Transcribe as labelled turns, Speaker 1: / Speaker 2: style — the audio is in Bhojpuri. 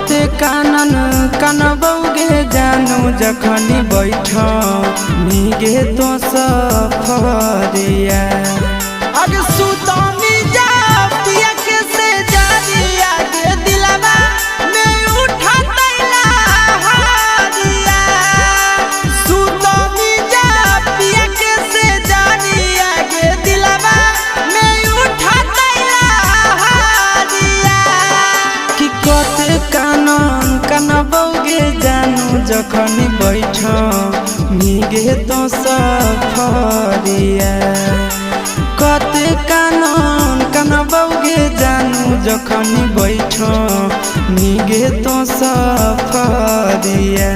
Speaker 1: कते कानन कनबौगे जानू जखनी बैठ मीगे तो सफरिया अरे सुतनी जा पिया के से जानिया के दिलवा में उठा तैला हारिया सुतनी जा पिया के से जानिया के दिलवा में उठा तैला हारिया कि कते कानन कनबौगे जानू जखनी बैठ मीगे तो सफरिया कते कानन कनबौगे जानू जखनी बैठ मीगे तो सफरिया।